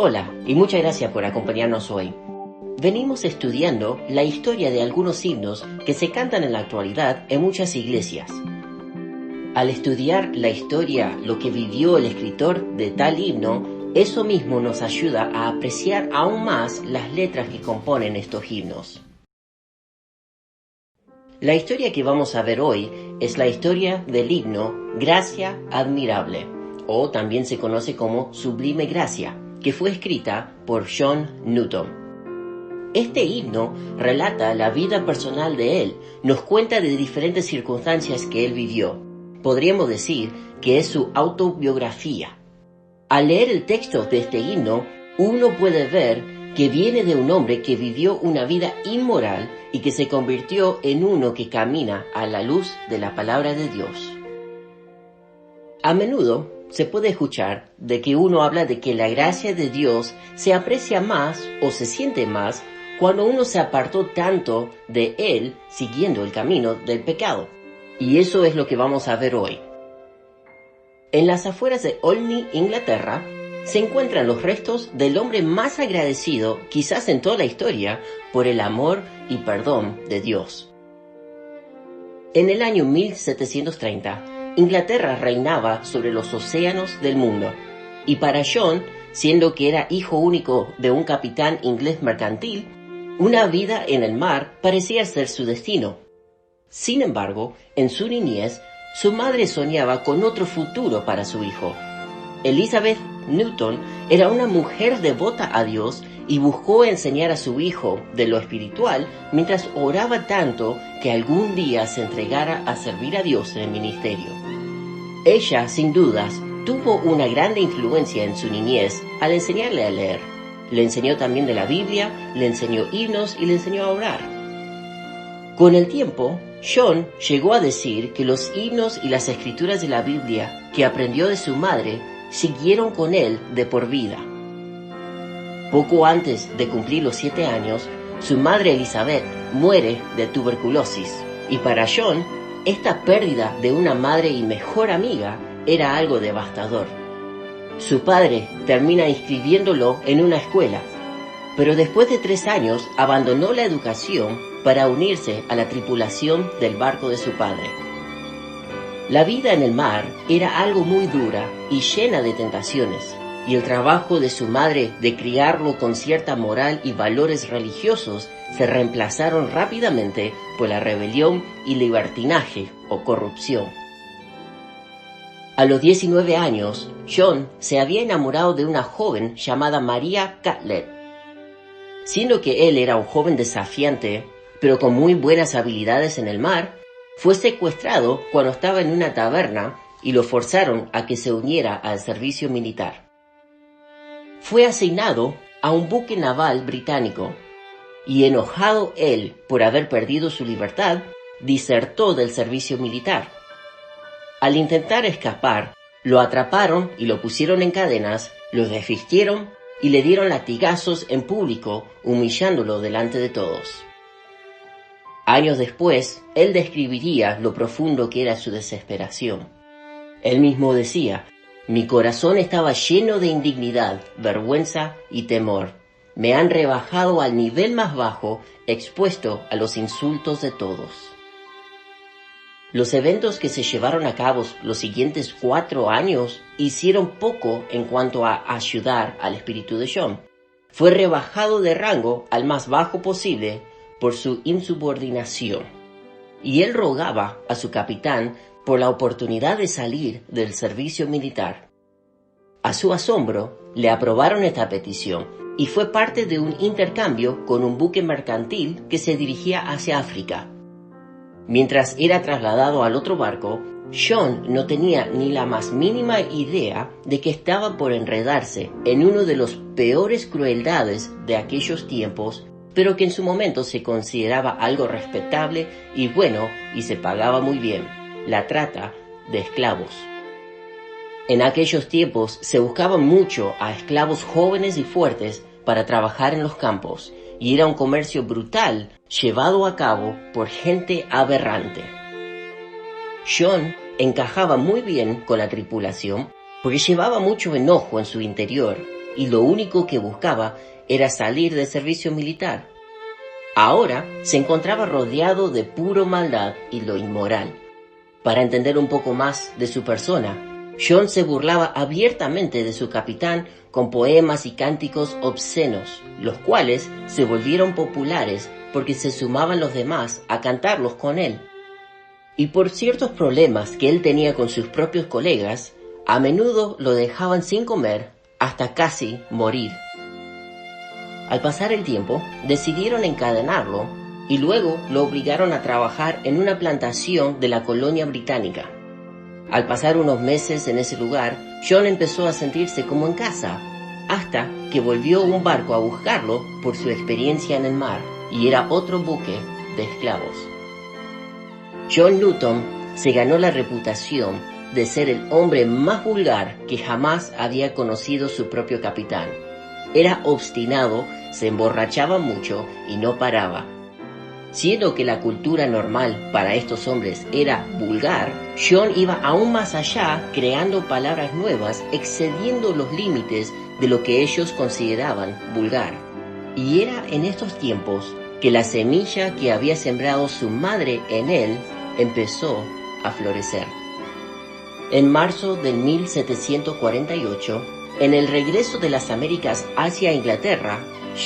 Hola y muchas gracias por acompañarnos hoy. Venimos estudiando la historia de algunos himnos que se cantan en la actualidad en muchas iglesias. Al estudiar la historia, lo que vivió el escritor de tal himno, eso mismo nos ayuda a apreciar aún más las letras que componen estos himnos. La historia que vamos a ver hoy es la historia del himno Gracia Admirable, o también se conoce como Sublime Gracia, que fue escrita por John Newton. Este himno relata la vida personal de él, nos cuenta de diferentes circunstancias que él vivió. Podríamos decir que es su autobiografía. Al leer el texto de este himno, uno puede ver que viene de un hombre que vivió una vida inmoral y que se convirtió en uno que camina a la luz de la palabra de Dios. A menudo se puede escuchar de que uno habla de que la gracia de Dios se aprecia más o se siente más cuando uno se apartó tanto de Él siguiendo el camino del pecado. Y eso es lo que vamos a ver hoy. En las afueras de Olney, Inglaterra, se encuentran los restos del hombre más agradecido, quizás en toda la historia, por el amor y perdón de Dios. En el año 1730, Inglaterra reinaba sobre los océanos del mundo, y para John, siendo que era hijo único de un capitán inglés mercantil, una vida en el mar parecía ser su destino. Sin embargo, en su niñez, su madre soñaba con otro futuro para su hijo. Elizabeth Newton era una mujer devota a Dios y buscó enseñar a su hijo de lo espiritual mientras oraba tanto que algún día se entregara a servir a Dios en el ministerio. Ella, sin dudas, tuvo una grande influencia en su niñez al enseñarle a leer. Le enseñó también de la Biblia, le enseñó himnos y le enseñó a orar. Con el tiempo, John llegó a decir que los himnos y las escrituras de la Biblia que aprendió de su madre siguieron con él de por vida. Poco antes de cumplir los 7 años, su madre Elizabeth muere de tuberculosis, y para John, esta pérdida de una madre y mejor amiga era algo devastador. Su padre termina inscribiéndolo en una escuela, pero después de 3 años abandonó la educación para unirse a la tripulación del barco de su padre. La vida en el mar era algo muy dura y llena de tentaciones, y el trabajo de su madre de criarlo con cierta moral y valores religiosos se reemplazaron rápidamente por la rebelión y libertinaje o corrupción. A los 19 años, John se había enamorado de una joven llamada María Catlett. Siendo que él era un joven desafiante, pero con muy buenas habilidades en el mar, fue secuestrado cuando estaba en una taberna y lo forzaron a que se uniera al servicio militar. Fue asignado a un buque naval británico y, enojado él por haber perdido su libertad, disertó del servicio militar. Al intentar escapar, lo atraparon y lo pusieron en cadenas, lo desvistieron y le dieron latigazos en público, humillándolo delante de todos. Años después, él describiría lo profundo que era su desesperación. Él mismo decía: «Mi corazón estaba lleno de indignidad, vergüenza y temor. Me han rebajado al nivel más bajo, expuesto a los insultos de todos». Los eventos que se llevaron a cabo los siguientes 4 años hicieron poco en cuanto a ayudar al espíritu de John. Fue rebajado de rango al más bajo posible por su insubordinación, y él rogaba a su capitán por la oportunidad de salir del servicio militar. A su asombro, le aprobaron esta petición y fue parte de un intercambio con un buque mercantil que se dirigía hacia África. Mientras era trasladado al otro barco, John no tenía ni la más mínima idea de que estaba por enredarse en uno de los peores crueldades de aquellos tiempos, pero que en su momento se consideraba algo respetable y bueno y se pagaba muy bien: la trata de esclavos. En aquellos tiempos se buscaba mucho a esclavos jóvenes y fuertes para trabajar en los campos, y era un comercio brutal llevado a cabo por gente aberrante. John encajaba muy bien con la tripulación porque llevaba mucho enojo en su interior y lo único que buscaba era salir del servicio militar. Ahora se encontraba rodeado de puro maldad y lo inmoral. Para entender un poco más de su persona, John se burlaba abiertamente de su capitán con poemas y cánticos obscenos, los cuales se volvieron populares porque se sumaban los demás a cantarlos con él. Y por ciertos problemas que él tenía con sus propios colegas, a menudo lo dejaban sin comer hasta casi morir. Al pasar el tiempo, decidieron encadenarlo y luego lo obligaron a trabajar en una plantación de la colonia británica. Al pasar unos meses en ese lugar, John empezó a sentirse como en casa, hasta que volvió un barco a buscarlo por su experiencia en el mar, y era otro buque de esclavos. John Newton se ganó la reputación de ser el hombre más vulgar que jamás había conocido su propio capitán. Era obstinado, se emborrachaba mucho y no paraba. Siendo que la cultura normal para estos hombres era vulgar, John iba aún más allá, creando palabras nuevas, excediendo los límites de lo que ellos consideraban vulgar. Y era en estos tiempos que la semilla que había sembrado su madre en él empezó a florecer. En marzo de 1748, en el regreso de las Américas hacia Inglaterra,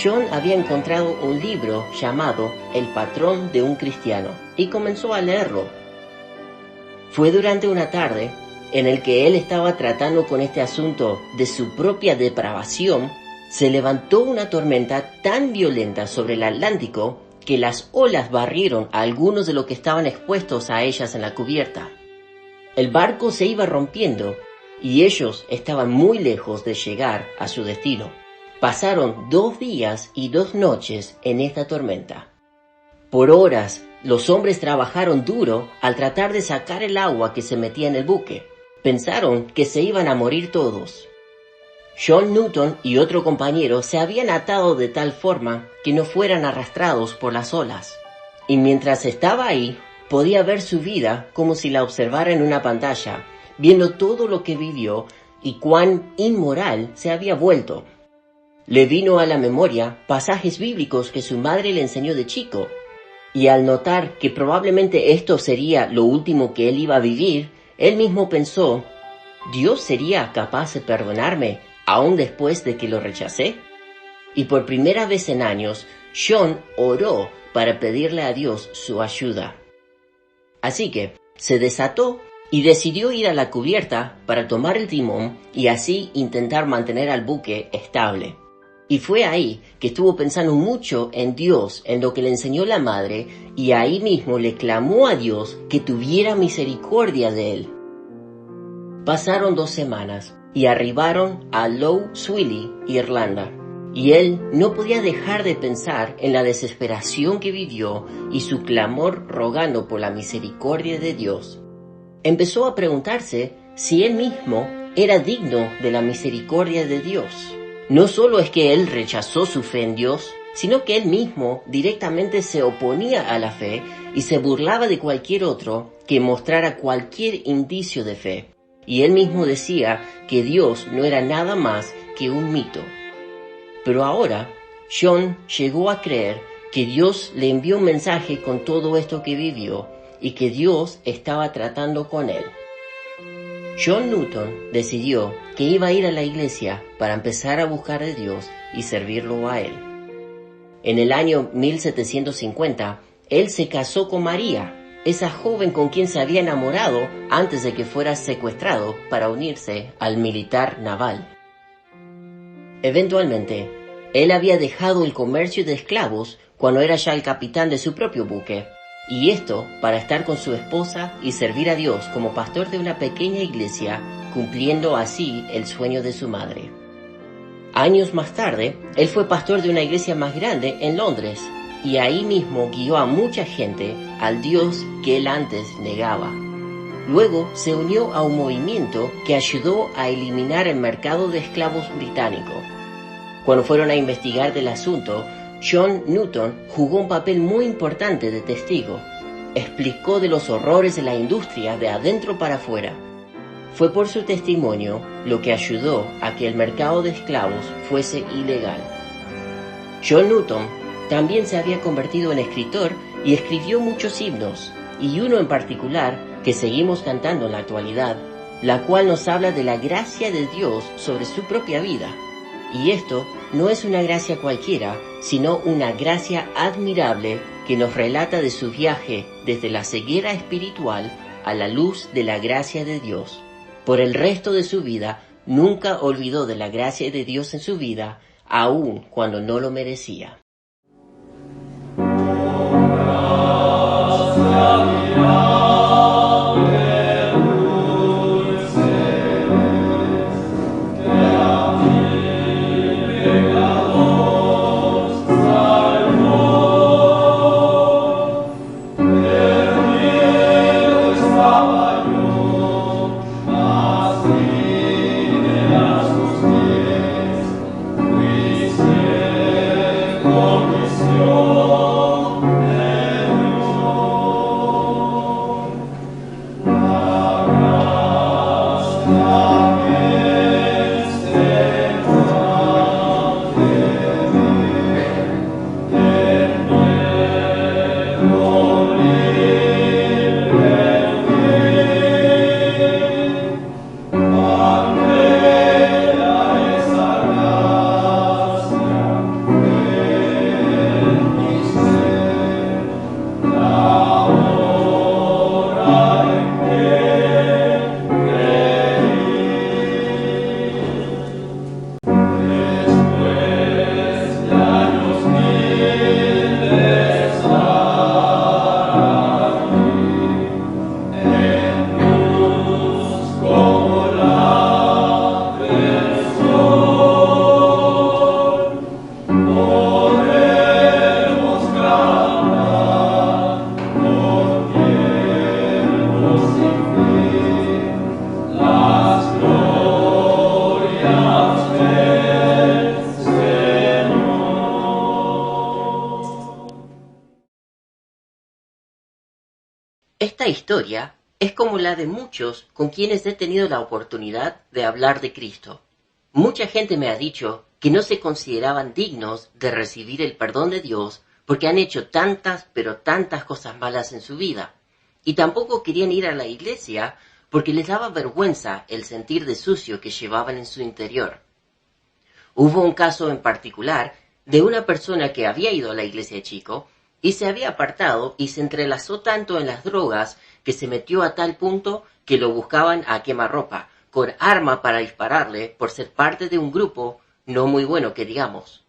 John había encontrado un libro llamado El patrón de un cristiano y comenzó a leerlo. Fue durante una tarde en el que él estaba tratando con este asunto de su propia depravación, se levantó una tormenta tan violenta sobre el Atlántico que las olas barrieron a algunos de los que estaban expuestos a ellas en la cubierta. El barco se iba rompiendo y ellos estaban muy lejos de llegar a su destino. Pasaron 2 días y 2 noches en esta tormenta. Por horas, los hombres trabajaron duro al tratar de sacar el agua que se metía en el buque. Pensaron que se iban a morir todos. John Newton y otro compañero se habían atado de tal forma que no fueran arrastrados por las olas. Y mientras estaba ahí, podía ver su vida como si la observara en una pantalla, viendo todo lo que vivió y cuán inmoral se había vuelto. Le vino a la memoria pasajes bíblicos que su madre le enseñó de chico, y al notar que probablemente esto sería lo último que él iba a vivir, él mismo pensó, ¿Dios sería capaz de perdonarme aún después de que lo rechacé? Y por primera vez en años, John oró para pedirle a Dios su ayuda. Así que se desató y decidió ir a la cubierta para tomar el timón y así intentar mantener al buque estable. Y fue ahí que estuvo pensando mucho en Dios, en lo que le enseñó la madre, y ahí mismo le clamó a Dios que tuviera misericordia de él. Pasaron 2 semanas y arribaron a Lough Swilly, Irlanda, y él no podía dejar de pensar en la desesperación que vivió y su clamor rogando por la misericordia de Dios. Empezó a preguntarse si él mismo era digno de la misericordia de Dios. No solo es que él rechazó su fe en Dios, sino que él mismo directamente se oponía a la fe y se burlaba de cualquier otro que mostrara cualquier indicio de fe. Y él mismo decía que Dios no era nada más que un mito. Pero ahora, John llegó a creer que Dios le envió un mensaje con todo esto que vivió y que Dios estaba tratando con él. John Newton decidió que iba a ir a la iglesia para empezar a buscar a Dios y servirlo a él. En el año 1750, él se casó con María, esa joven con quien se había enamorado antes de que fuera secuestrado para unirse al militar naval. Eventualmente, él había dejado el comercio de esclavos cuando era ya el capitán de su propio buque, y esto para estar con su esposa y servir a Dios como pastor de una pequeña iglesia, cumpliendo así el sueño de su madre. Años más tarde, él fue pastor de una iglesia más grande en Londres, y ahí mismo guió a mucha gente al Dios que él antes negaba. Luego se unió a un movimiento que ayudó a eliminar el mercado de esclavos británico. Cuando fueron a investigar del asunto, John Newton jugó un papel muy importante de testigo. Explicó de los horrores de la industria de adentro para afuera. Fue por su testimonio lo que ayudó a que el mercado de esclavos fuese ilegal. John Newton también se había convertido en escritor y escribió muchos himnos, y uno en particular que seguimos cantando en la actualidad, la cual nos habla de la gracia de Dios sobre su propia vida. Y esto no es una gracia cualquiera, sino una gracia admirable que nos relata de su viaje desde la ceguera espiritual a la luz de la gracia de Dios. Por el resto de su vida, nunca olvidó de la gracia de Dios en su vida, aun cuando no lo merecía. Esta historia es como la de muchos con quienes he tenido la oportunidad de hablar de Cristo. Mucha gente me ha dicho que no se consideraban dignos de recibir el perdón de Dios porque han hecho tantas, pero tantas cosas malas en su vida. Y tampoco querían ir a la iglesia porque les daba vergüenza el sentir de sucio que llevaban en su interior. Hubo un caso en particular de una persona que había ido a la iglesia de chico y se había apartado y se entrelazó tanto en las drogas que se metió a tal punto que lo buscaban a quemarropa, con arma para dispararle por ser parte de un grupo no muy bueno que digamos.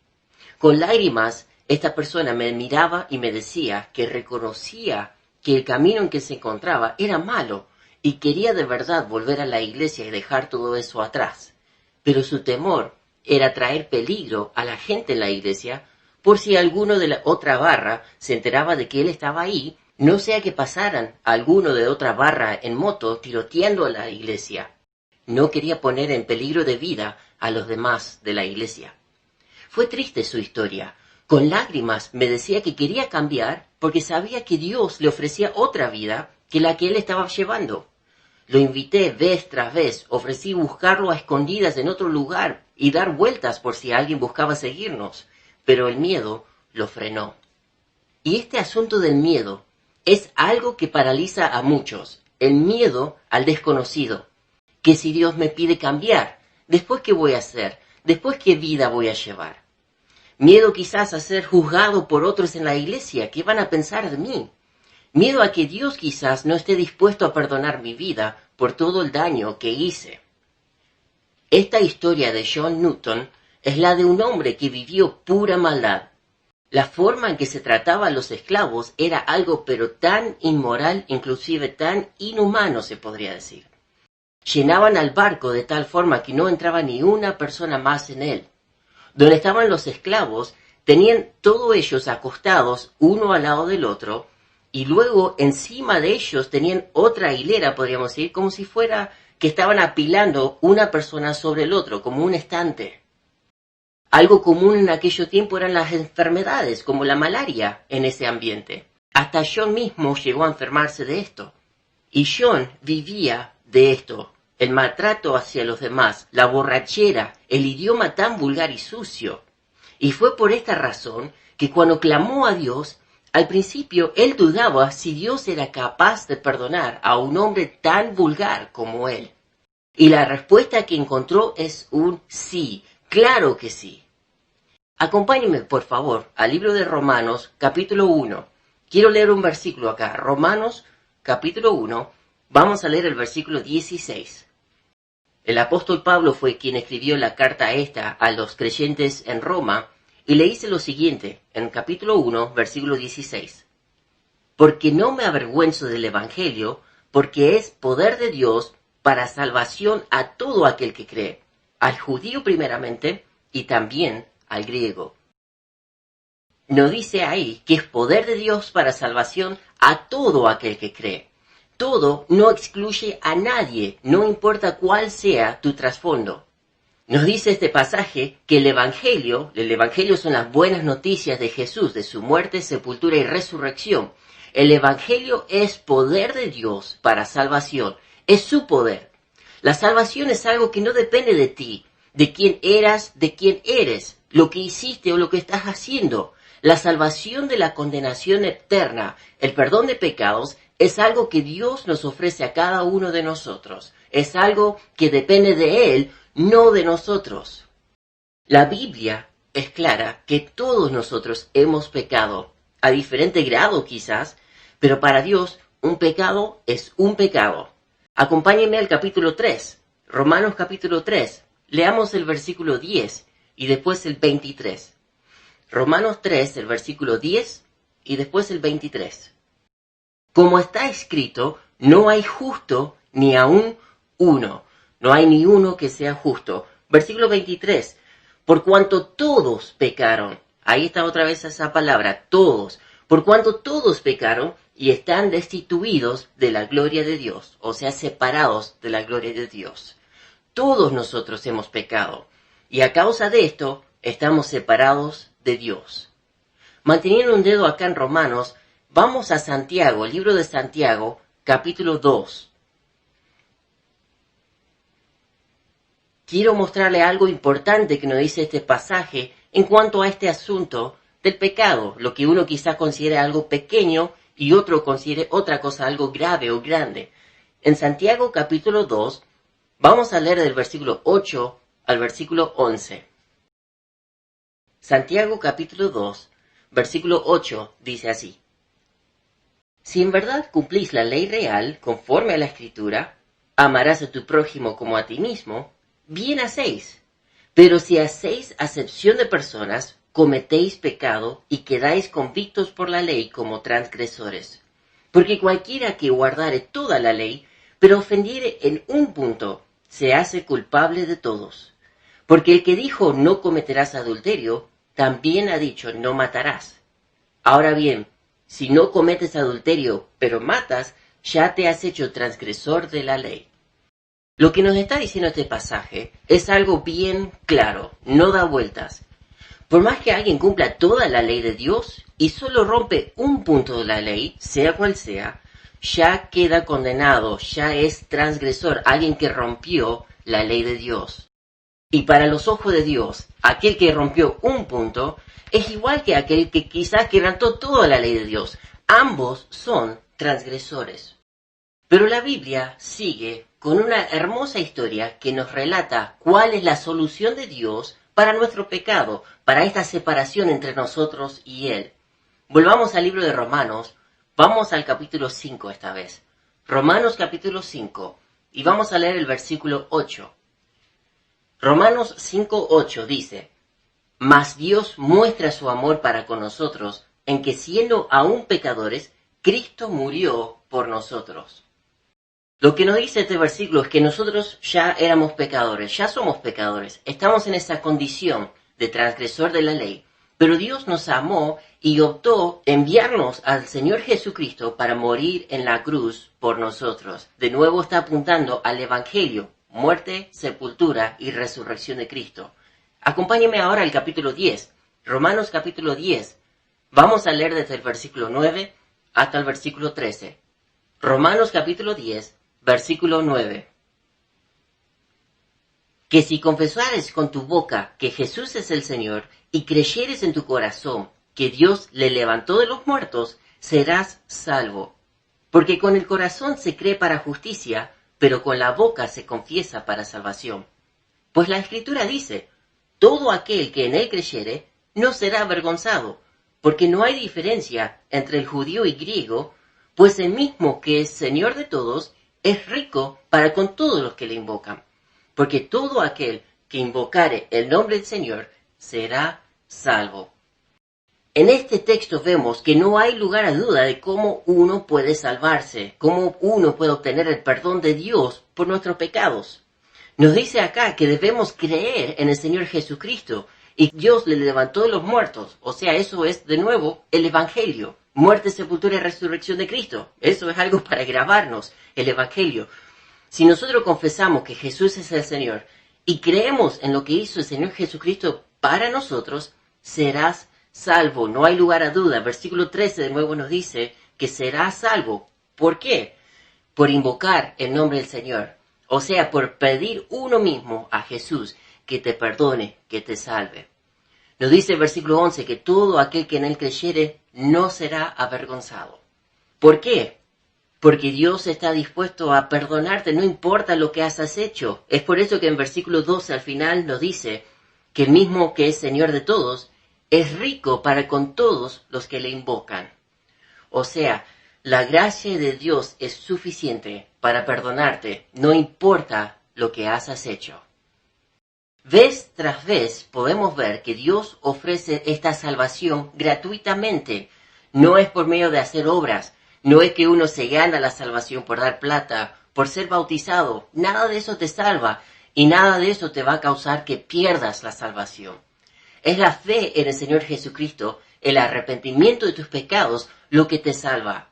Con lágrimas, esta persona me miraba y me decía que reconocía que el camino en que se encontraba era malo y quería de verdad volver a la iglesia y dejar todo eso atrás. Pero su temor era traer peligro a la gente en la iglesia por si alguno de la otra barra se enteraba de que él estaba ahí, no sea que pasaran a alguno de otra barra en moto tiroteando a la iglesia. No quería poner en peligro de vida a los demás de la iglesia. Fue triste su historia. Con lágrimas me decía que quería cambiar porque sabía que Dios le ofrecía otra vida que la que él estaba llevando. Lo invité vez tras vez, ofrecí buscarlo a escondidas en otro lugar y dar vueltas por si alguien buscaba seguirnos, pero el miedo lo frenó. Y este asunto del miedo es algo que paraliza a muchos, el miedo al desconocido. Que si Dios me pide cambiar, ¿después qué voy a hacer? ¿Después qué vida voy a llevar? Miedo quizás a ser juzgado por otros en la iglesia, ¿qué van a pensar de mí? Miedo a que Dios quizás no esté dispuesto a perdonar mi vida por todo el daño que hice. Esta historia de John Newton es la de un hombre que vivió pura maldad. La forma en que se trataba a los esclavos era algo pero tan inmoral, inclusive tan inhumano se podría decir. Llenaban al barco de tal forma que no entraba ni una persona más en él. Donde estaban los esclavos, tenían todos ellos acostados uno al lado del otro, y luego encima de ellos tenían otra hilera, podríamos decir, como si fuera que estaban apilando una persona sobre el otro, como un estante. Algo común en aquello tiempo eran las enfermedades, como la malaria, en ese ambiente. Hasta John mismo llegó a enfermarse de esto. Y John vivía de esto, el maltrato hacia los demás, la borrachera, el idioma tan vulgar y sucio. Y fue por esta razón que cuando clamó a Dios, al principio él dudaba si Dios era capaz de perdonar a un hombre tan vulgar como él. Y la respuesta que encontró es un sí, claro que sí. Acompáñenme, por favor, al libro de Romanos, capítulo 1. Quiero leer un versículo acá. Romanos, capítulo 1. Vamos a leer el versículo 16. El apóstol Pablo fue quien escribió la carta esta a los creyentes en Roma y le dice lo siguiente, en capítulo 1, versículo 16. Porque no me avergüenzo del Evangelio, porque es poder de Dios para salvación a todo aquel que cree, al judío primeramente y también al griego. No dice ahí que es poder de Dios para salvación a todo aquel que cree. Todo no excluye a nadie, no importa cuál sea tu trasfondo. Nos dice este pasaje que el Evangelio son las buenas noticias de Jesús, de su muerte, sepultura y resurrección. El Evangelio es poder de Dios para salvación, es su poder. La salvación es algo que no depende de ti, de quién eras, de quién eres, lo que hiciste o lo que estás haciendo. La salvación de la condenación eterna, el perdón de pecados, es algo que Dios nos ofrece a cada uno de nosotros. Es algo que depende de Él, no de nosotros. La Biblia es clara que todos nosotros hemos pecado, a diferente grado quizás, pero para Dios un pecado es un pecado. Acompáñenme al capítulo 3, Romanos capítulo 3. Leamos el versículo 10 y después el 23. Romanos 3, el versículo 10 y después el 23. Como está escrito, no hay justo ni aun uno. No hay ni uno que sea justo. Versículo 23. Por cuanto todos pecaron. Ahí está otra vez esa palabra, todos. Por cuanto todos pecaron y están destituidos de la gloria de Dios. O sea, separados de la gloria de Dios. Todos nosotros hemos pecado. Y a causa de esto, estamos separados de Dios. Manteniendo un dedo acá en Romanos, vamos a Santiago, el libro de Santiago, capítulo 2. Quiero mostrarle algo importante que nos dice este pasaje en cuanto a este asunto del pecado, lo que uno quizás considere algo pequeño y otro considere otra cosa algo grave o grande. En Santiago capítulo 2, vamos a leer del versículo 8 al versículo 11. Santiago capítulo 2, versículo 8 dice así. Si en verdad cumplís la ley real, conforme a la Escritura, amarás a tu prójimo como a ti mismo, bien hacéis. Pero si hacéis acepción de personas, cometéis pecado y quedáis convictos por la ley como transgresores. Porque cualquiera que guardare toda la ley, pero ofendiere en un punto, se hace culpable de todos. Porque el que dijo no cometerás adulterio, también ha dicho no matarás. Ahora bien, si no cometes adulterio, pero matas, ya te has hecho transgresor de la ley. Lo que nos está diciendo este pasaje es algo bien claro, no da vueltas. Por más que alguien cumpla toda la ley de Dios y solo rompe un punto de la ley, sea cual sea, ya queda condenado, ya es transgresor, alguien que rompió la ley de Dios. Y para los ojos de Dios, aquel que rompió un punto es igual que aquel que quizás quebrantó toda la ley de Dios. Ambos son transgresores. Pero la Biblia sigue con una hermosa historia que nos relata cuál es la solución de Dios para nuestro pecado, para esta separación entre nosotros y Él. Volvamos al libro de Romanos, vamos al capítulo 5 esta vez. Romanos capítulo 5, y vamos a leer el versículo 8. Romanos 5:8 dice, Mas Dios muestra su amor para con nosotros, en que siendo aún pecadores, Cristo murió por nosotros. Lo que nos dice este versículo es que nosotros ya éramos pecadores, ya somos pecadores, estamos en esa condición de transgresor de la ley, pero Dios nos amó y optó enviarnos al Señor Jesucristo para morir en la cruz por nosotros. De nuevo está apuntando al Evangelio, muerte, sepultura y resurrección de Cristo. Acompáñeme ahora al capítulo 10, Romanos capítulo 10. Vamos a leer desde el versículo 9 hasta el versículo 13. Romanos capítulo 10, versículo 9. que si confesares con tu boca que Jesús es el Señor y creyeres en tu corazón que Dios le levantó de los muertos, serás salvo. Porque con el corazón se cree para justicia, pero con la boca se confiesa para salvación. Pues la Escritura dice, todo aquel que en él creyere no será avergonzado, porque no hay diferencia entre el judío y griego, pues el mismo que es Señor de todos es rico para con todos los que le invocan. Porque todo aquel que invocare el nombre del Señor será salvo. En este texto vemos que no hay lugar a duda de cómo uno puede salvarse, cómo uno puede obtener el perdón de Dios por nuestros pecados. Nos dice acá que debemos creer en el Señor Jesucristo y Dios le levantó de los muertos. O sea, eso es de nuevo el Evangelio. Muerte, sepultura y resurrección de Cristo. Eso es algo para grabarnos, el Evangelio. Si nosotros confesamos que Jesús es el Señor y creemos en lo que hizo el Señor Jesucristo para nosotros, serás salvo. No hay lugar a duda. Versículo 13 de nuevo nos dice que serás salvo. ¿Por qué? Por invocar el nombre del Señor. O sea, por pedir uno mismo a Jesús que te perdone, que te salve. Nos dice el versículo 11 que todo aquel que en él creyere no será avergonzado. ¿Por qué? Porque Dios está dispuesto a perdonarte, no importa lo que hayas hecho. Es por eso que en versículo 12 al final nos dice que el mismo que es Señor de todos es rico para con todos los que le invocan. O sea, la gracia de Dios es suficiente para perdonarte, no importa lo que hayas hecho. Vez tras vez podemos ver que Dios ofrece esta salvación gratuitamente. No es por medio de hacer obras. No es que uno se gana la salvación por dar plata, por ser bautizado. Nada de eso te salva y nada de eso te va a causar que pierdas la salvación. Es la fe en el Señor Jesucristo, el arrepentimiento de tus pecados, lo que te salva.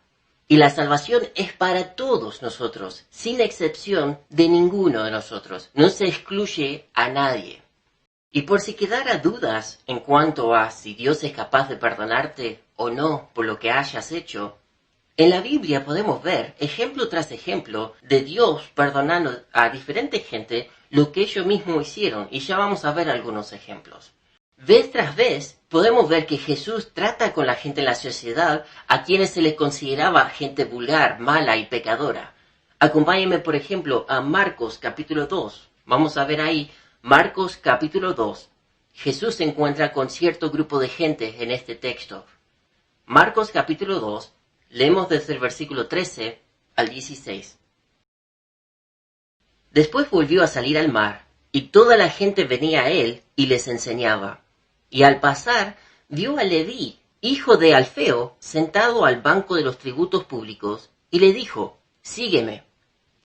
Y la salvación es para todos nosotros, sin excepción de ninguno de nosotros. No se excluye a nadie. Y por si quedara dudas en cuanto a si Dios es capaz de perdonarte o no por lo que hayas hecho, en la Biblia podemos ver, ejemplo tras ejemplo, de Dios perdonando a diferente gente lo que ellos mismos hicieron. Y ya vamos a ver algunos ejemplos. Vez tras vez podemos ver que Jesús trata con la gente en la sociedad a quienes se les consideraba gente vulgar, mala y pecadora. Acompáñenme, por ejemplo, a Marcos capítulo 2. Vamos a ver ahí, Marcos capítulo 2. Jesús se encuentra con cierto grupo de gente en este texto. Marcos capítulo 2, leemos desde el versículo 13 al 16. Después volvió a salir al mar, y toda la gente venía a él y les enseñaba. Y al pasar, vio a Leví, hijo de Alfeo, sentado al banco de los tributos públicos, y le dijo, «Sígueme».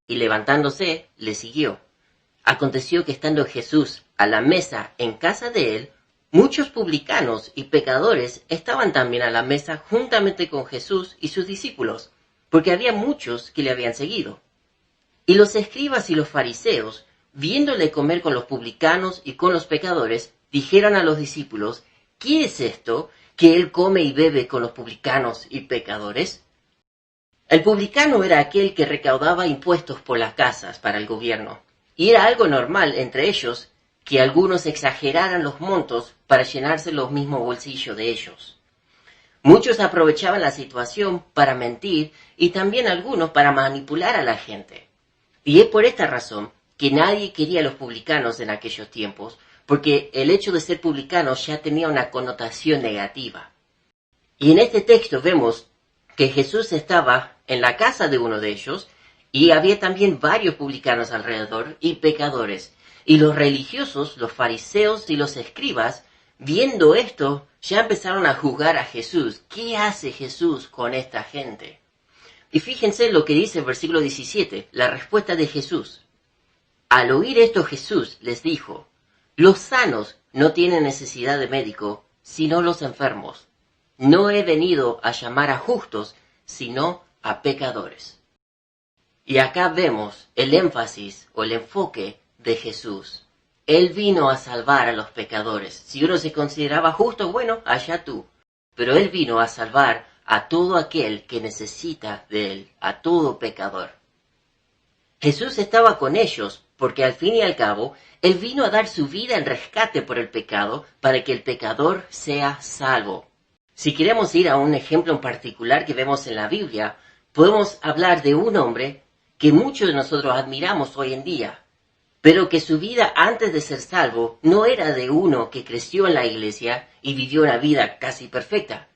Y levantándose, le siguió. Aconteció que estando Jesús a la mesa en casa de él, muchos publicanos y pecadores estaban también a la mesa juntamente con Jesús y sus discípulos, porque había muchos que le habían seguido. Y los escribas y los fariseos, viéndole comer con los publicanos y con los pecadores, dijeron a los discípulos, ¿qué es esto que él come y bebe con los publicanos y pecadores? El publicano era aquel que recaudaba impuestos por las casas para el gobierno, y era algo normal entre ellos que algunos exageraran los montos para llenarse los mismos bolsillos de ellos. Muchos aprovechaban la situación para mentir y también algunos para manipular a la gente. Y es por esta razón que nadie quería a los publicanos en aquellos tiempos, porque el hecho de ser publicano ya tenía una connotación negativa. Y en este texto vemos que Jesús estaba en la casa de uno de ellos, y había también varios publicanos alrededor y pecadores. Y los religiosos, los fariseos y los escribas, viendo esto, ya empezaron a juzgar a Jesús. ¿Qué hace Jesús con esta gente? Y fíjense lo que dice el versículo 17, la respuesta de Jesús. Al oír esto Jesús les dijo, los sanos no tienen necesidad de médico, sino los enfermos. No he venido a llamar a justos, sino a pecadores. Y acá vemos el énfasis o el enfoque de Jesús. Él vino a salvar a los pecadores. Si uno se consideraba justo, bueno, allá tú. Pero Él vino a salvar a todo aquel que necesita de Él, a todo pecador. Jesús estaba con ellos, porque al fin y al cabo, Él vino a dar su vida en rescate por el pecado para que el pecador sea salvo. Si queremos ir a un ejemplo en particular que vemos en la Biblia, podemos hablar de un hombre que muchos de nosotros admiramos hoy en día, pero que su vida antes de ser salvo no era de uno que creció en la iglesia y vivió una vida casi perfecta.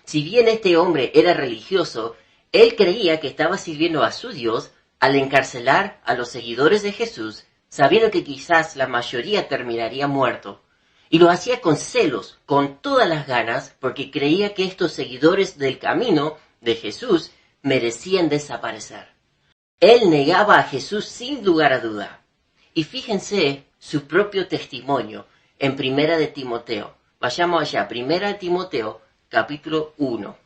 Si bien este hombre era religioso, él creía que estaba sirviendo a su Dios al encarcelar a los seguidores de Jesús, sabiendo que quizás la mayoría terminaría muerto. Y lo hacía con celos, con todas las ganas, porque creía que estos seguidores del camino de Jesús merecían desaparecer. Él negaba a Jesús sin lugar a duda. Y fíjense su propio testimonio en Primera de Timoteo. Vayamos allá, Primera de Timoteo, capítulo 1.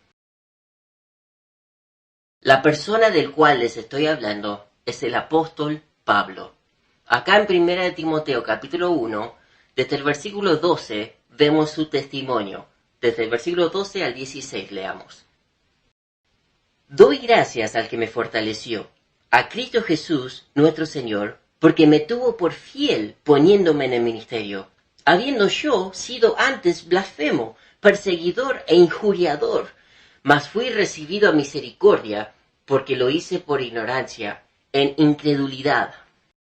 La persona del cual les estoy hablando es el apóstol Pablo. Acá en Primera de Timoteo, capítulo 1, desde el versículo 12 vemos su testimonio. Desde el versículo 12 al 16 leamos. Doy gracias al que me fortaleció, a Cristo Jesús, nuestro Señor, porque me tuvo por fiel poniéndome en el ministerio, habiendo yo sido antes blasfemo, perseguidor e injuriador, mas fui recibido a misericordia, porque lo hice por ignorancia, en incredulidad.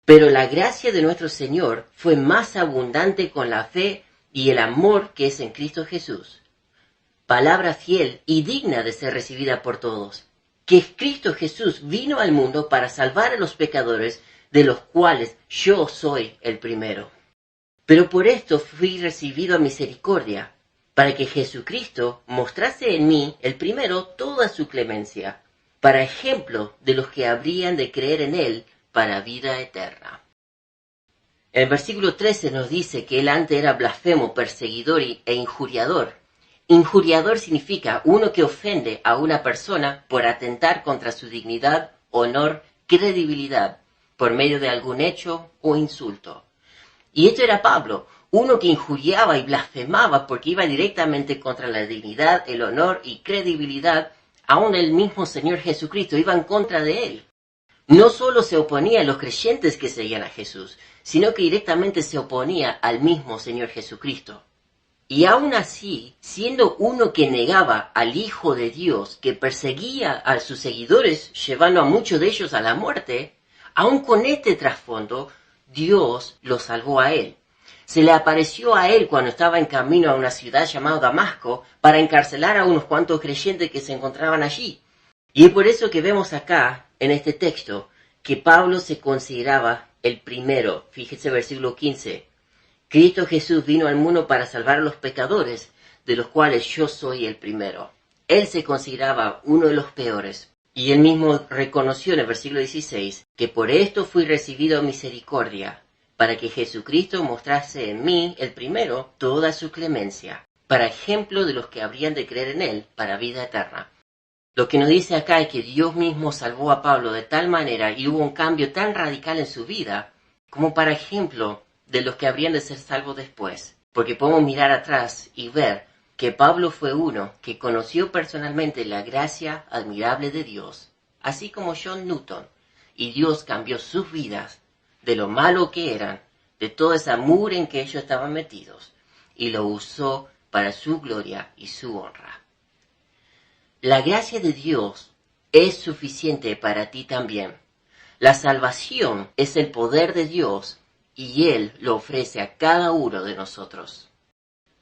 Pero la gracia de nuestro Señor fue más abundante con la fe y el amor que es en Cristo Jesús. Palabra fiel y digna de ser recibida por todos, que Cristo Jesús vino al mundo para salvar a los pecadores, de los cuales yo soy el primero. Pero por esto fui recibido a misericordia, para que Jesucristo mostrase en mí, el primero, toda su clemencia, para ejemplo de los que habrían de creer en Él para vida eterna. El versículo 13 nos dice que él antes era blasfemo, perseguidor e injuriador. Injuriador significa uno que ofende a una persona por atentar contra su dignidad, honor, credibilidad, por medio de algún hecho o insulto. Y esto era Pablo, uno que injuriaba y blasfemaba porque iba directamente contra la dignidad, el honor y credibilidad, aún el mismo Señor Jesucristo iba en contra de él. No solo se oponía a los creyentes que seguían a Jesús, sino que directamente se oponía al mismo Señor Jesucristo. Y aún así, siendo uno que negaba al Hijo de Dios, que perseguía a sus seguidores, llevando a muchos de ellos a la muerte, aún con este trasfondo, Dios lo salvó a él. Se le apareció a él cuando estaba en camino a una ciudad llamada Damasco para encarcelar a unos cuantos creyentes que se encontraban allí. Y es por eso que vemos acá, en este texto, que Pablo se consideraba el primero. Fíjese versículo 15. Cristo Jesús vino al mundo para salvar a los pecadores, de los cuales yo soy el primero. Él se consideraba uno de los peores. Y él mismo reconoció en el versículo 16 que por esto fui recibido misericordia, para que Jesucristo mostrase en mí, el primero, toda su clemencia, para ejemplo de los que habrían de creer en él para vida eterna. Lo que nos dice acá es que Dios mismo salvó a Pablo de tal manera y hubo un cambio tan radical en su vida como para ejemplo de los que habrían de ser salvos después. Porque podemos mirar atrás y ver que Pablo fue uno que conoció personalmente la gracia admirable de Dios, así como John Newton, y Dios cambió sus vidas de lo malo que eran, de toda esa mugre en que ellos estaban metidos, y lo usó para su gloria y su honra. La gracia de Dios es suficiente para ti también. La salvación es el poder de Dios y Él lo ofrece a cada uno de nosotros.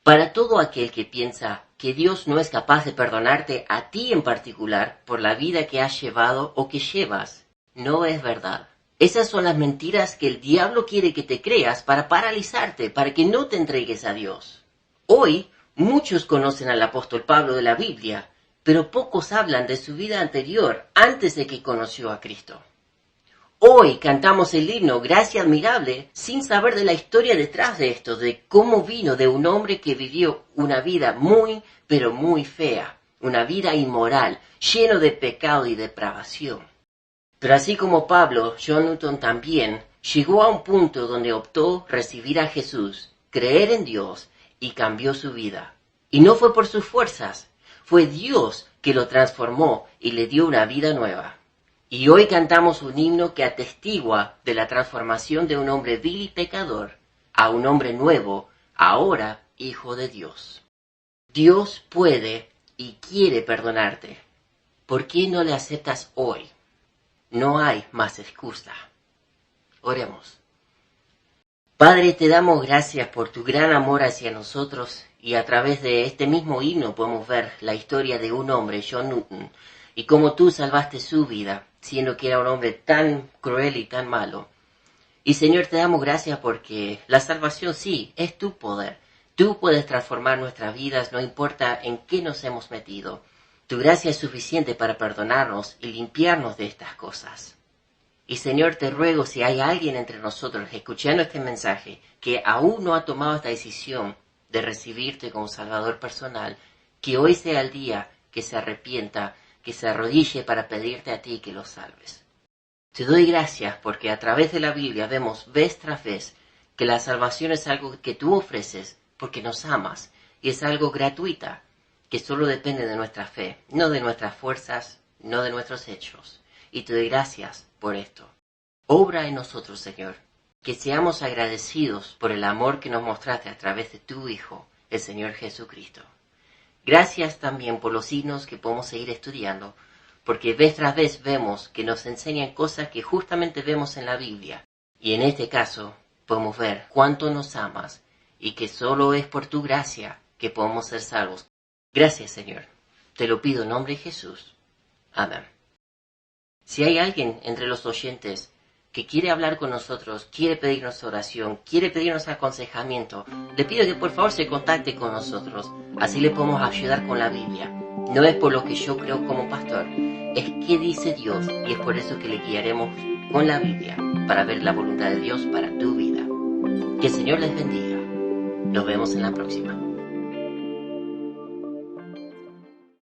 Para todo aquel que piensa que Dios no es capaz de perdonarte a ti en particular por la vida que has llevado o que llevas, no es verdad. Esas son las mentiras que el diablo quiere que te creas para paralizarte, para que no te entregues a Dios. Hoy, muchos conocen al apóstol Pablo de la Biblia, pero pocos hablan de su vida anterior, antes de que conoció a Cristo. Hoy cantamos el himno Gracia Admirable sin saber de la historia detrás de esto, de cómo vino de un hombre que vivió una vida muy, pero muy fea, una vida inmoral, lleno de pecado y depravación. Pero así como Pablo, John Newton también llegó a un punto donde optó recibir a Jesús, creer en Dios y cambió su vida. Y no fue por sus fuerzas, fue Dios que lo transformó y le dio una vida nueva. Y hoy cantamos un himno que atestigua de la transformación de un hombre vil y pecador a un hombre nuevo, ahora hijo de Dios. Dios puede y quiere perdonarte. ¿Por qué no le aceptas hoy? No hay más excusa. Oremos. Padre, te damos gracias por tu gran amor hacia nosotros y a través de este mismo himno podemos ver la historia de un hombre, John Newton, y cómo tú salvaste su vida, siendo que era un hombre tan cruel y tan malo. Y Señor, te damos gracias porque la salvación sí, es tu poder. Tú puedes transformar nuestras vidas, no importa en qué nos hemos metido. Tu gracia es suficiente para perdonarnos y limpiarnos de estas cosas. Y Señor, te ruego si hay alguien entre nosotros escuchando este mensaje que aún no ha tomado esta decisión de recibirte como Salvador personal, que hoy sea el día que se arrepienta, que se arrodille para pedirte a ti que lo salves. Te doy gracias porque a través de la Biblia vemos vez tras vez que la salvación es algo que tú ofreces porque nos amas y es algo gratuita, que solo depende de nuestra fe, no de nuestras fuerzas, no de nuestros hechos. Y te doy gracias por esto. Obra en nosotros, Señor, que seamos agradecidos por el amor que nos mostraste a través de tu Hijo, el Señor Jesucristo. Gracias también por los signos que podemos seguir estudiando, porque vez tras vez vemos que nos enseñan cosas que justamente vemos en la Biblia. Y en este caso podemos ver cuánto nos amas y que solo es por tu gracia que podemos ser salvos. Gracias, Señor. Te lo pido en nombre de Jesús. Amén. Si hay alguien entre los oyentes que quiere hablar con nosotros, quiere pedirnos oración, quiere pedirnos aconsejamiento, le pido que por favor se contacte con nosotros. Así le podemos ayudar con la Biblia. No es por lo que yo creo como pastor, es qué dice Dios y es por eso que le guiaremos con la Biblia para ver la voluntad de Dios para tu vida. Que el Señor les bendiga. Nos vemos en la próxima.